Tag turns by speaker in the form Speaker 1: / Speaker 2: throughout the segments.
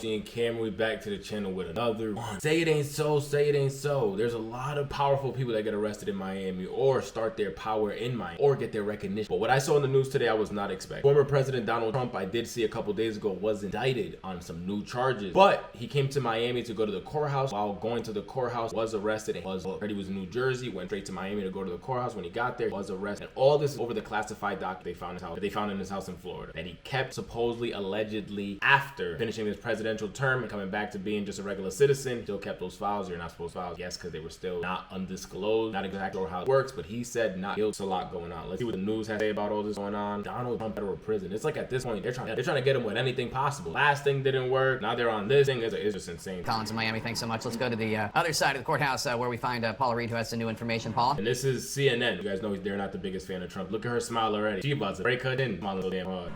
Speaker 1: TheAllSeeingCamera. We back to the channel with another one. Say it ain't so, say it ain't so. There's a lot of powerful people that get arrested in Miami or start their power in Miami or get their recognition. But what I saw in the news today, I was not expecting. Former President Donald Trump, I did see a couple days ago, was indicted on some new charges. But he came to Miami to go to the courthouse. While going to the courthouse, was arrested and heard he was in New Jersey, went straight to Miami to go to the courthouse. When he got there, was arrested. And all this is over the classified document they found in his house in Florida that he kept supposedly, allegedly, after finishing his presidential term and coming back to being just a regular citizen. Still kept those files. You're not supposed to file, yes, because they were still not undisclosed. Not exactly sure how it works, but he said not guilty. It's a lot going on. Let's see what the news has to say about all this going on. Donald Trump federal prison. It's like at this point they're trying to get him with anything possible. Last thing didn't work. Now they're on this thing. It's just insane.
Speaker 2: Collins in Miami, thanks so much. Let's go to the other side of the courthouse where we find Paula Reed, who has some new information. Paula.
Speaker 1: And this is CNN. You guys know they're not the biggest fan of Trump. Look at her smile already. She about to break her in. Smiling so damn hard.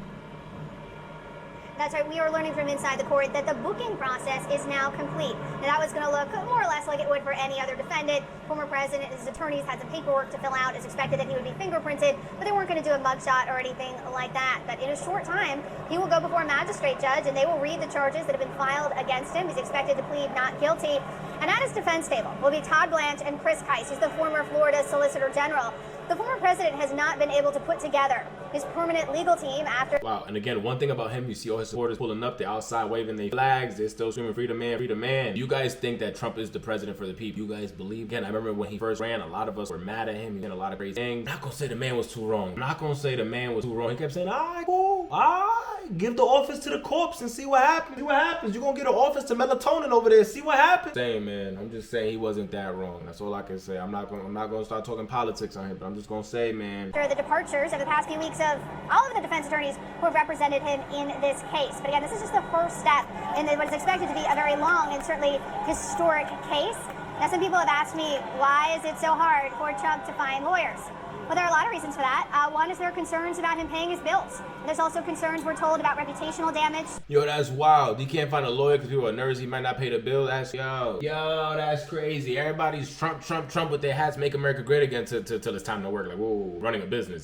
Speaker 3: That's right, we are learning from inside the court that the booking process is now complete. Now that was going to look more or less like it would for any other defendant. Former president and his attorneys had some paperwork to fill out. It's expected that he would be fingerprinted, but they weren't going to do a mugshot or anything like that. But in a short time, he will go before a magistrate judge and they will read the charges that have been filed against him. He's expected to plead not guilty. And at his defense table will be Todd Blanche and Chris Kise. He's the former Florida Solicitor General. The former president has not been able to put together his permanent legal team after...
Speaker 1: Wow, and again, one thing about him, you see all his supporters pulling up, they're outside waving their flags, they're still screaming, free the man, free the man. You guys think that Trump is the president for the people. You guys believe? Again, I remember when he first ran, a lot of us were mad at him. He did a lot of crazy things. I'm not gonna say the man was too wrong. I'm not gonna say the man was too wrong. He kept saying, all right, cool, all right, give the office to the corpse and see what happens. See what happens. You're gonna get an office to melatonin over there, see what happens. Saying, man, I'm just saying he wasn't that wrong. That's all I can say. I'm not gonna start talking politics on here, but I'm just gonna say, man.
Speaker 3: After the departures of the past few weeks of all of the defense attorneys who have represented him in this case. But again, this is just the first step in what is expected to be a very long and certainly historic case. Now, some people have asked me, why is it so hard for Trump to find lawyers? Well, there are a lot of reasons for that. One is there are concerns about him paying his bills. There's also concerns, we're told, about reputational damage.
Speaker 1: Yo, that's wild. You can't find a lawyer because people are nervous he might not pay the bill. That's yo, that's crazy. Everybody's Trump with their hats, make America great again till it's time to work. Like, whoa, running a business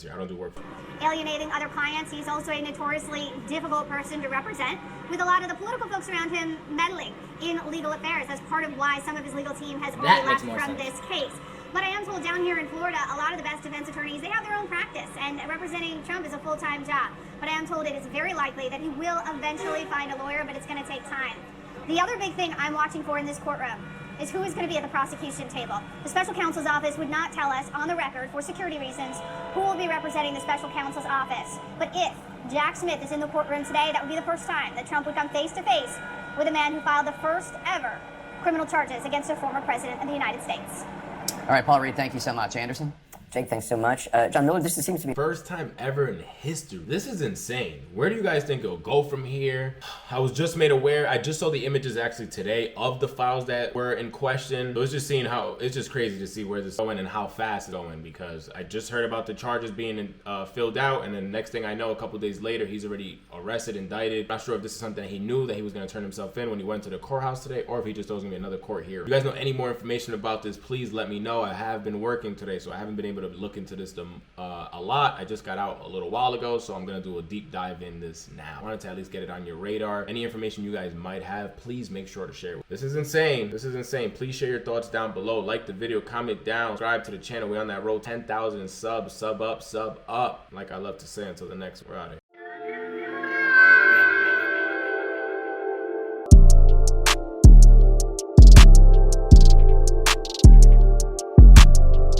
Speaker 1: here. I don't do work.
Speaker 3: Alienating other clients. He's also a notoriously difficult person to represent, with a lot of the political folks around him meddling in legal affairs. That's part of why some of his legal team has already left from this case. But I am told down here in Florida, a lot of the best defense attorneys, they have their own practice, and representing Trump is a full-time job. But I am told it is very likely that he will eventually find a lawyer, but it's going to take time. The other big thing I'm watching for in this courtroom is who is going to be at the prosecution table. The special counsel's office would not tell us on the record, for security reasons, who will be representing the special counsel's office. But if Jack Smith is in the courtroom today, that would be the first time that Trump would come face-to-face with a man who filed the first ever criminal charges against a former president of the United States.
Speaker 2: All right, Paula Reed, thank you so much. Anderson?
Speaker 4: Jake, thanks so much. John Miller, this seems to be
Speaker 1: first time ever in history. This is insane. Where do you guys think it'll go from here? I was just made aware. I just saw the images actually today of the files that were in question. So it's just seeing how it's just crazy to see where this is going and how fast it's going, because I just heard about the charges being filled out, and then the next thing I know, a couple days later, he's already arrested, indicted. Not sure if this is something that he knew that he was going to turn himself in when he went to the courthouse today, or if he just knows going to be another court hearing. If you guys know any more information about this, please let me know. I have been working today, so I haven't been able to look into this a lot. I just got out a little while ago, so I'm gonna do a deep dive in this now. I wanted to at least get it on your radar. Any information you guys might have, please make sure to share. This is insane. This is insane. Please share your thoughts down below. Like the video, comment down, subscribe to the channel. We're on that road 10,000 subs. Sub up, sub up. Like I love to say, until the next, we're out of here.